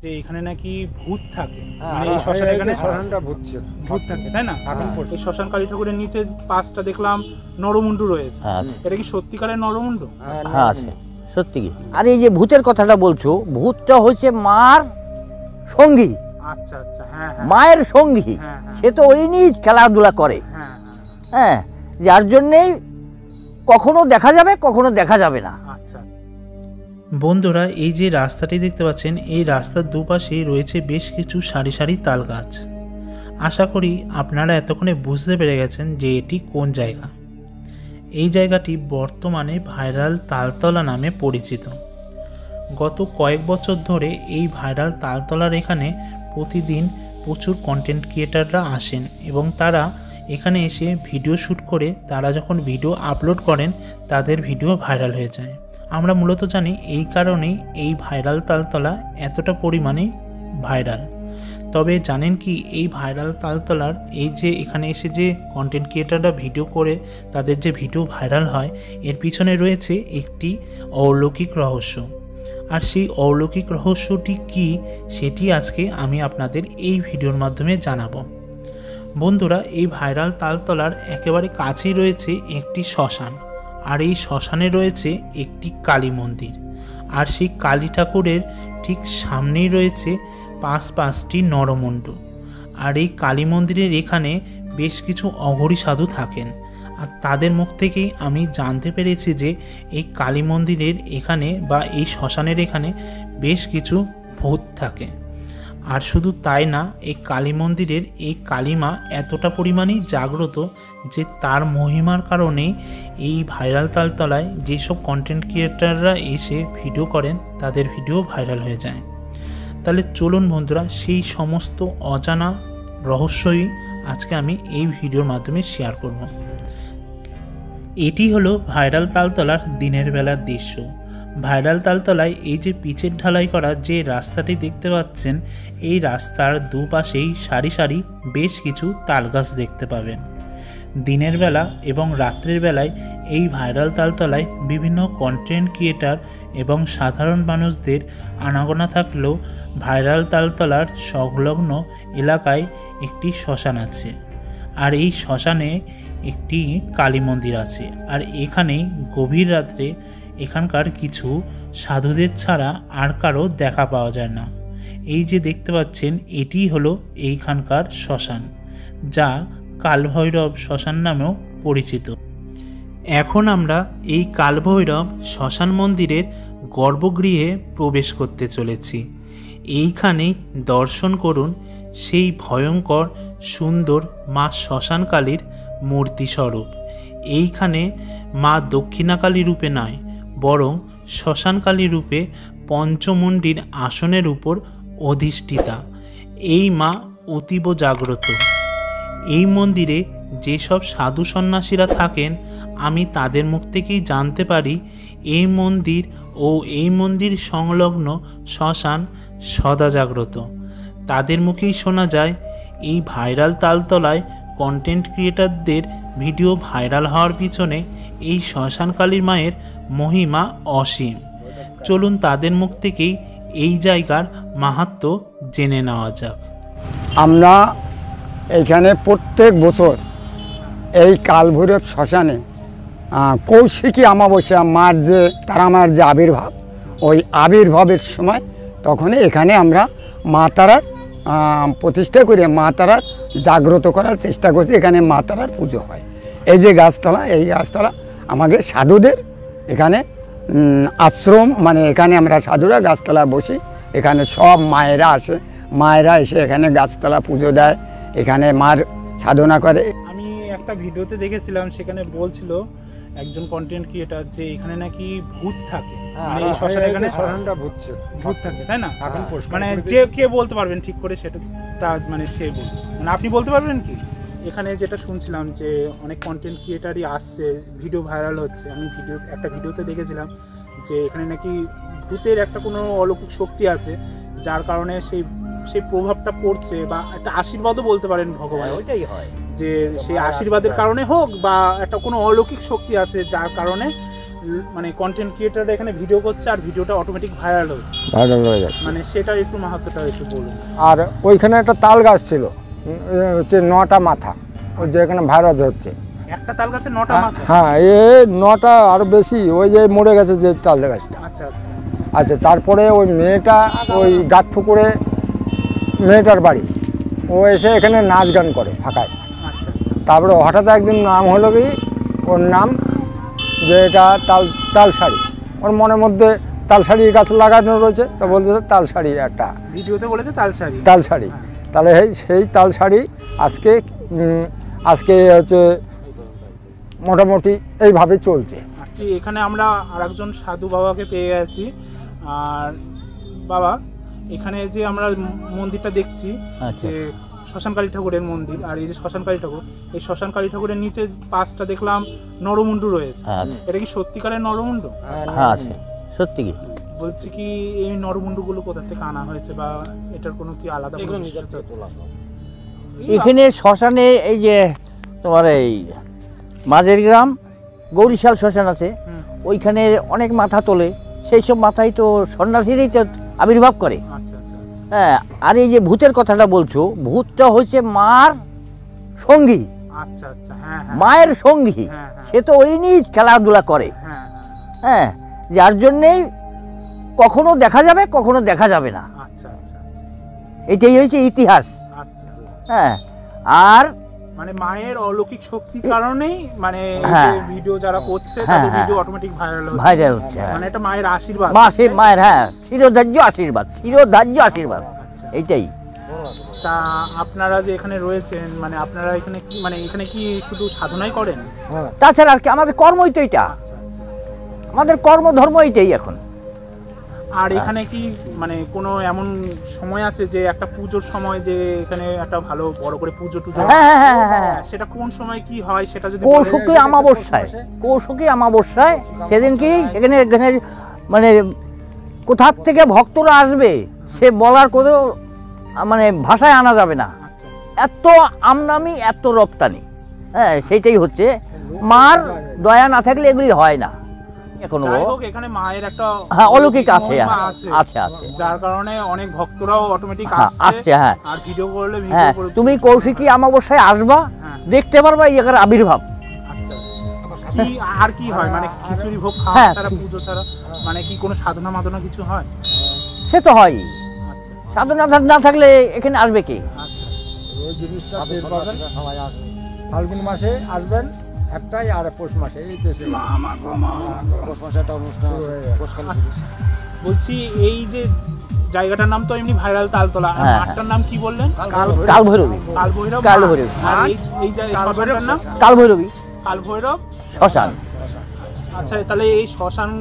যে এখানে নাকি ভূত থাকে, মানে এই শ্মশান, এখানে শ্মশানটা ভূত থাকে, তাই না? এখন এই শ্মশান কালী ঠাকুরের নিচে পাঁচটা দেখলাম নরমুন্ডু রয়েছে। এটা কি সত্যিকারের নরমুন্ডু? হ্যাঁ আছে, সত্যি কি। আর এই যে ভূতের কথাটা বলছো, ভূতটা হচ্ছে মার সঙ্গী। আচ্ছা আচ্ছা, হ্যাঁ হ্যাঁ, মায়ের সঙ্গী, সে তো ওই নিয়ে খেলাধুলা করে। হ্যাঁ হ্যাঁ, যার জন্যেই কখনো দেখা যাবে, কখনো দেখা যাবে না। আচ্ছা বন্ধুরা, এই যে রাস্তাটি দেখতে পাচ্ছেন, এই রাস্তার দুপাশেই রয়েছে বেশ কিছু সারি সারি তাল গাছ। আশা করি আপনারা এতক্ষণে বুঝতে পেরে গেছেন যে এটি কোন জায়গা। এই জায়গাটি বর্তমানে ভাইরাল তালতলা নামে পরিচিত। গত কয়েক বছর ধরে এই ভাইরাল তালতলার এখানে প্রতিদিন প্রচুর কন্টেন্ট ক্রিয়েটাররা আসেন এবং তারা এখানে এসে ভিডিও শ্যুট করে তারা যখন ভিডিও আপলোড করেন তাদের ভিডিও ভাইরাল হয়ে যায়। আমরা মূলত জানি এই কারণেই এই ভাইরাল তালতলা এতটা পরিমাণে ভাইরাল। তবে জানেন কি, এই ভাইরাল তালতলার এই যে এখানে এসে যে কন্টেন্ট ক্রিয়েটাররা ভিডিও করে তাদের যে ভিডিও ভাইরাল হয়, এর পিছনে রয়েছে একটি অলৌকিক রহস্য। আর সেই অলৌকিক রহস্যটি কি, সেটি আজকে আমি আপনাদের এই ভিডিওর মাধ্যমে জানাবো। বন্ধুরা, এই ভাইরাল তালতলার একেবারে কাছেই রয়েছে একটি শ্মশান, আর এই শ্মশানে রয়েছে একটি কালী মন্দির, আর সেই কালী ঠাকুরের ঠিক সামনেই রয়েছে পাঁচটি নরমুন্ডু। আর এই কালী মন্দিরের এখানে বেশ কিছু অঘরী সাধু থাকেন, আর তাদের মুখ থেকেই আমি জানতে পেরেছি যে এই কালী মন্দিরের এখানে বা এই শ্মশানের এখানে বেশ কিছু ভূত থাকে। আর শুধু তাই না, এই কালী মন্দিরের এই কালীমা এতটা পরিমাণেই জাগ্রত যে তার মহিমার কারণেই এই ভাইরাল তালতলায় যেসব কন্টেন্ট ক্রিয়েটাররা এসে ভিডিও করেন তাদের ভিডিও ভাইরাল হয়ে যায়। তাহলে চলুন বন্ধুরা, সেই সমস্ত অজানা রহস্যই আজকে আমি এই ভিডিওর মাধ্যমে শেয়ার করব। এটি হলো ভাইরাল তালতলার দিনের বেলার দৃশ্য। ভাইরাল তালতলায় এই যে পিচের ঢালাই করা যে রাস্তাটি দেখতে পাচ্ছেন, এই রাস্তার দুপাশেই সারি সারি বেশ কিছু তালগাছ দেখতে পাবেন। দিনের বেলা এবং রাত্রের বেলায় এই ভাইরাল তালতলায় বিভিন্ন কন্টেন্ট ক্রিয়েটার এবং সাধারণ মানুষদের আনাগোনা থাকলেও ভাইরাল তালতলার সংলগ্ন এলাকায় একটি শ্মশান আছে, আর এই শ্মশানে একটি কালী মন্দির আছে। আর এখানেই গভীর রাত্রে এখানকার কিছু সাধুদের ছাড়া আর কারো দেখা পাওয়া যায় না। এই যে দেখতে পাচ্ছেন, এটি হলো এইখানকার শ্মশান, যা কালভৈরব শ্মশান নামেও পরিচিত। এখন আমরা এই কালভৈরব শ্মশান মন্দিরের গর্ভগৃহে প্রবেশ করতে চলেছি। এইখানেই দর্শন করুন সেই ভয়ঙ্কর সুন্দর মা শ্মশানকালীর মূর্তিস্বরূপ। এইখানে মা দক্ষিণাকালী রূপে নয়, বরং শ্মশানকালী রূপে পঞ্চমুণ্ডির আসনের উপর অধিষ্ঠিতা এই মা অতীব জাগ্রত। এই মন্দিরে যেসব সাধু সন্ন্যাসীরা থাকেন, আমি তাদের মুখ থেকেই জানতে পারি এই মন্দির ও এই মন্দির সংলগ্ন শ্মশান সদা জাগ্রত। তাদের মুখেই শোনা যায় এই ভাইরাল তালতলায় কন্টেন্ট ক্রিয়েটারদের ভিডিও ভাইরাল হওয়ার পিছনে এই শ্মশানকালীর মায়ের মহিমা অসীম। চলুন তাদের মুখ থেকেই এই জায়গার মাহাত্ম্য জেনে নেওয়া যাক। আমরা এইখানে প্রত্যেক বছর এই কালভৈরব শ্মশানে কৌশিকী অমাবস্যা মার যে তারামার যে আবির্ভাব, ওই আবির্ভাবের সময় তখনই এখানে আমরা মা তারার প্রতিষ্ঠা করে মা তারার জাগ্রত করার চেষ্টা করছি। এখানে মা তারার পুজো হয়। এই যে গাছতলা, এই গাছতলা আমাদের সাধুদের এখানে আশ্রম, মানে এখানে আমরা সাধুরা গাছতলা বসি। এখানে সব মায়েরা আসে, মায়েরা এসে এখানে গাছতলা পুজো দেয়, এখানে মার সাধনা করে। আমি একটা ভিডিওতে দেখেছিলাম, সেখানে বলছিল একজন কন্টেন্ট ক্রিয়েটার যে এখানে নাকি ভূত থাকে, মানে এই শ্মশানে এখানে শ্মশানটা ভূত থাকে, তাই না? এখন মানে যে কে বলতে পারবেন ঠিক করে সেটা, তা মানে সে বলবে, মানে আপনি বলতে পারবেন কি? এখানে যেটা শুনছিলাম যে অনেক কন্টেন্ট ক্রিয়েটারই আসছে, ভিডিও ভাইরাল হচ্ছে। আমি একটা ভিডিওতে দেখেছিলাম যে এখানে নাকি ভূতের একটা কোনো অলৌকিক শক্তি আছে, যার কারণে সেই প্রভাবটা পড়ছে, বা একটা আশীর্বাদও বলতে পারেন ভগবান, ওইটাই হয় যে সেই আশীর্বাদের কারণে হোক বা একটা কোনো অলৌকিক শক্তি আছে যার কারণে মানে কন্টেন্ট ক্রিয়েটাররা এখানে ভিডিও করছে আর ভিডিওটা অটোমেটিক ভাইরাল হচ্ছে, ভাইরাল হয়ে যাচ্ছে। মানে সেটা একটু মাহাত্ম্যটা একটু বলুন। আর ওইখানে একটা তাল গাছ ছিল, হচ্ছে 9টা মাথা, ওই যে এখানে ভাইরাল হচ্ছে। একটা তাল গাছে 9টা মাথা? হ্যাঁ, এ 9টা আরো বেশি, ওই যে মরে গেছে যে তাল গাছটা। আচ্ছা আচ্ছা আচ্ছা, তারপরে ওই মেয়েটা ওই গাছ পুকুরে, মেয়েটার বাড়ি, ও এসে এখানে নাচ গান করে ফাঁকায়। আচ্ছা আচ্ছা তারপরে হঠাৎ একদিন নাম হলো কি, ওর নাম যে এটা তালসারি, ওর মনের মধ্যে তালসারির গাছ লাগানো রয়েছে, তা বলতেছে তালসারি একটা ভিডিওতে বলেছে তালসারি। তালসারি। তাহলে সেই তালসারি আজকে আজকে হচ্ছে মোটামুটি এইভাবে চলছে। আচ্ছা, এখানে আমরা আরেকজন সাধু বাবাকে পেয়ে গেছি। আর বাবা, এখানে যে আমরা মন্দিরটা দেখছি, আচ্ছা। যে শ্মশানকালী ঠাকুরের মন্দির, আর এই যে শ্মশানকালী ঠাকুর, এই শ্মশানকালী ঠাকুরের নিচে পাঁচটা দেখলাম নরমুন্ডু রয়েছে। হ্যাঁ, আছে। এটা কি সত্যিকারের নরমুন্ডু? হ্যাঁ আছে, সত্যি কি। বলছি কি এই নরমুন্ডুগুলো কোথা থেকে আনা হয়েছে, বা এটার কোনো কি আলাদা এখানে শ্মশানে এই যে তোমার এই মাঝের গ্রাম গৌরীশাল শ্মশান আছে, হুম। ওইখানে অনেক মাথা তোলে, সেই সব মাথায় তো সন্ন্যাসীরাই তো আবির্ভাব করে। আচ্ছা আচ্ছা আচ্ছা হ্যাঁ, আর এই যে ভূতের কথাটা বলছো, ভূতটা হচ্ছে মার সঙ্গী, আচ্ছা আচ্ছা হ্যাঁ হ্যাঁ মায়ের সঙ্গী। হ্যাঁ, হ্যাঁ। সে তো ওই নিয়ে খেলাধুলা করে। হ্যাঁ হ্যাঁ, যার জন্যেই কখনো দেখা যাবে, কখনো দেখা যাবে না, আচ্ছা আচ্ছা এটাই হয়েছে ইতিহাস। আচ্ছা। হ্যাঁ, আর মানে মায়ের অলৌকিক শক্তির কারণেই মানে হ্যাঁ। ভিডিও যারা করছে হ্যাঁ, তাদের হ্যাঁ। ভিডিও অটোমেটিক ভাইরাল হচ্ছে। ভাইরাল হচ্ছে। হ্যাঁ। মানে এটা মায়ের আশীর্বাদ। মায়ের হ্যাঁ, শিরোধার্য আশীর্বাদ, শিরোধার্য আশীর্বাদ, আচ্ছা। এইটাই। তা আপনারা যে এখানে রয়েছেন, মানে আপনারা এখানে কি, মানে এখানে কি শুধু সাধনাই করেন? তাছাড়া আর কি, আমাদের কর্মই তো এটা, আচ্ছা আচ্ছা। আমাদের কর্মধর্ম এইটাই এখন। আর এখানে কি মানে কোনো এমন সময় আছে যে একটা পুজোর সময় যে এখানে একটা ভালো বড় করে পুজো টুজো হ্যাঁ হ্যাঁ হ্যাঁ হ্যাঁ, হ্যাঁ। সেটা কোন সময় কি হয় সেটা যদি কৌশিকী অমাবস্যায়, কৌশিকী অমাবস্যায় সেদিন কি সেখানে এখানে মানে কোথার থেকে ভক্তরা আসবে সে বলার কোনো মানে ভাষায় আনা যাবে না, আচ্ছা এত আমদামি, এত রপ্তানি। হ্যাঁ, সেইটাই হচ্ছে, মার দয়া না থাকলে এগুলি হয় না এখনো। যাই হোক, এখানে মায়ের একটা হ্যাঁ, অলৌকিক আছে, মহিমা আছে আছে। যার কারণে অনেক ভক্তরাও অটোমেটিক হ্যাঁ, আসছে, হ্যাঁ। আর ভিডিও করলে ভিডিও হ্যাঁ, করে তুমি কৌশিকী অমাবস্যায় আসবা, হ্যাঁ। দেখতে পারবা এই জায়গার আবির্ভাব। আচ্ছা কি আর কি হয়, মানে খিচুড়ি ভোগ খাওয়া হ্যাঁ। ছাড়া, পুজো ছাড়া মানে কি কোনো সাধনা মাধনা কিছু হয়? সে তো হয়, আচ্ছা সাধনা না থাকলে এখানে আসবে কে? আচ্ছা ওই জিনিসটা টের পাবেন ফাল্গুন মাসে আসবেন একটাই, আর পৌষ মাসে এই দেশে পৌষ মাসে একটা অনুষ্ঠান পৌষকালী পুজো। আচ্ছা। বলছি এই যে জায়গাটার নাম তো এমনি ভাইরাল তালতলা, আর হ্যাঁ, মাঠটার নাম কি বললেন? কাল ভৈরবী, কালভৈরব কাল মাঠ। ভৈরব। আর এই যে শ্মশানটার নাম কাল ভৈরবী কালভৈরব শ্মশান। আচ্ছা, তাহলে এই শ্মশান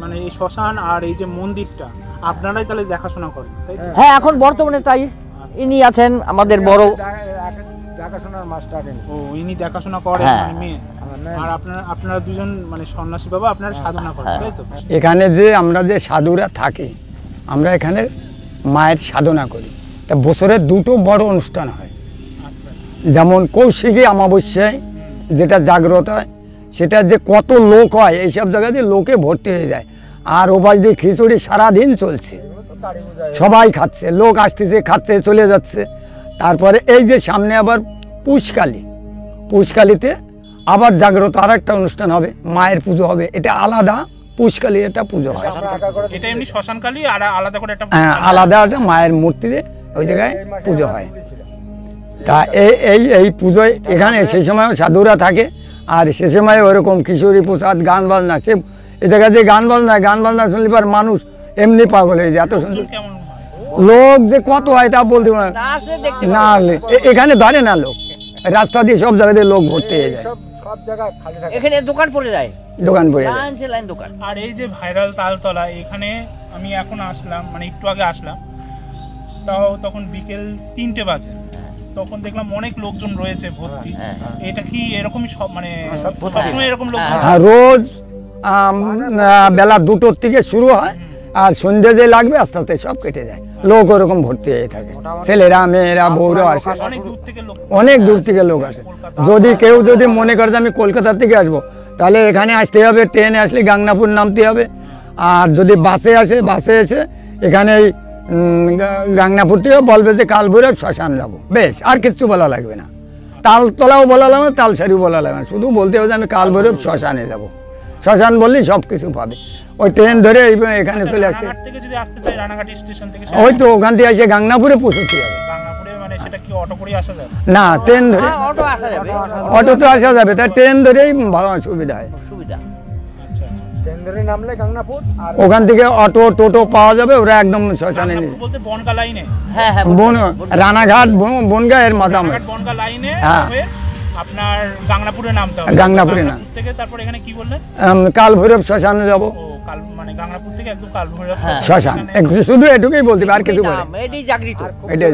মানে এই শ্মশান আর এই যে মন্দিরটা আপনারাই তাহলে দেখাশোনা করেন, তাই তো? হ্যাঁ, এখন বর্তমানে তাই ইনি আছেন আমাদের বড়। দেখাশোনার মাস্টার ও, ইনি দেখাশোনা করেন হ্যাঁ। মানে মেয়ে। আর আপনারা দুজন মানে সন্ন্যাসী বাবা, আপনারা সাধনা করেন, হ্যাঁ। তাই তো? এখানে যে আমরা যে সাধুরা থাকি, আমরা এখানে মায়ের সাধনা করি। তা বছরে দুটো বড় অনুষ্ঠান হয়, আচ্ছা যেমন কৌশিকী অমাবস্যায় যেটা জাগ্রত হয়, সেটা যে কত লোক হয়, এইসব জায়গায় দিয়ে লোকে ভর্তি হয়ে যায়। আর ওপাশ দিয়ে খিচুড়ি সারাদিন চলছে, সবাই খাচ্ছে, লোক আসতেছে, খাচ্ছে, চলে যাচ্ছে। তারপরে এই যে সামনে আবার পুষ্কালীতে আবার জাগ্রত আর একটা অনুষ্ঠান হবে, মায়ের পুজো হবে, এটা আলাদা। পুষ্কালী একটা পুজো হয়, এটা এমনি শ্মশানকালী, আর আলাদা করে একটা হ্যাঁ, আলাদা একটা মায়ের মূর্তিতে ওই জায়গায় পুজো হয়। তা এই পুজোয় এখানে সেই সময়ও সাধুরা থাকে, আর সে সময় ওরকম কিশোরী প্রসাদ, গান বাজনা, সে এই জায়গায় যে গান বাজনা শুনলে পর মানুষ এমনি পাগল হয়ে যায়, এত সুন্দর কেমন হয়? লোক যে কত হয় তা বলতে পারবো না। আসলে এখানে ধরে না লোক, রাস্তা দিয়ে সব জায়গায় দিয়ে লোক ভর্তি হয়ে যায়, সব জায়গায় খালি থাকে। এখানে দোকান পড়ে যায়, দোকান পড়ে যায়। লাইন সে লাইন দোকান। আর এই যে ভাইরাল তালতলা, এখানে আমি এখন আসলাম, মানে একটু আগে আসলাম, তাও তখন বিকেল 3টে বাজে, তখন দেখলাম অনেক লোকজন রয়েছে ভর্তি। এটা কি এরকমই সব মানে সবসময় এরকম লোকজন? আর রোজ বেলা 2টোর থেকে শুরু হয়, আর সন্ধ্যে যে লাগবে আস্তে আস্তে সব কেটে যায়, লোক ওরকম ভর্তি হয়ে থাকে, ছেলেরা মেয়েরা বউরা আসে, অনেক দূর থেকে লোক। অনেক দূর থেকে লোক আসে। যদি কেউ যদি মনে করে যে আমি কলকাতা থেকে আসবো, তাহলে এখানে আসতে হবে, ট্রেনে আসলে গাংনাপুর নামতে হবে। আর যদি বাসে এসে এখানে এই গাংনাপুর থেকে বলবে যে কালভৈরব শ্মশান যাব, বেশ, আর কিচ্ছু বলা লাগবে না। তালতলাও বলা লাগবে না, তালসারিও বলা লাগবে না, শুধু বলতে হবে যে আমি কালভৈরব শ্মশানে যাব। শ্মশান বললেই সব কিছু পাবে। ওই ট্রেন ধরে এখানে চলে আসতে, রানাঘাট থেকে যদি আসতে চাই, রানাঘাট স্টেশন থেকে ওই তো ওখান থেকে এসে গাংনাপুরে পৌঁছতে হবে। গাংনাপুরে মানে সেটা কি অটো করে আসা যাবে? না, ট্রেন ধরে, অটো আসা যাবে, অটো তো আসা যাবে, তাই ট্রেন ধরেই ভালো সুবিধা হয়। সুবিধা। আচ্ছা আচ্ছা। ট্রেন ধরে নামলে গাংনাপুর, আর ওখান থেকে অটো টোটো পাওয়া যাবে, ওরা একদম শ্মশানে নিয়ে গাংনাপুর বলতে বনগা লাইনে? হ্যাঁ হ্যাঁ, রানাঘাট বনগা এর মাথামে। রানাঘাট বনগা লাইনে হ্যাঁ। হয়ে আপনার গাংনাপুরে নামতে হবে। গাংনাপুরে না। গাংনাপুর থেকে তারপর এখানে কি বললেন? কালভৈরব শ্মশানে যাব, ও মানে গাংনাপুর থেকে একদম কালভৈরব শ্মশান, শুধু এটুকুই বলতে হবে, আর কিছু বলে এটাই জাগৃত। এটাই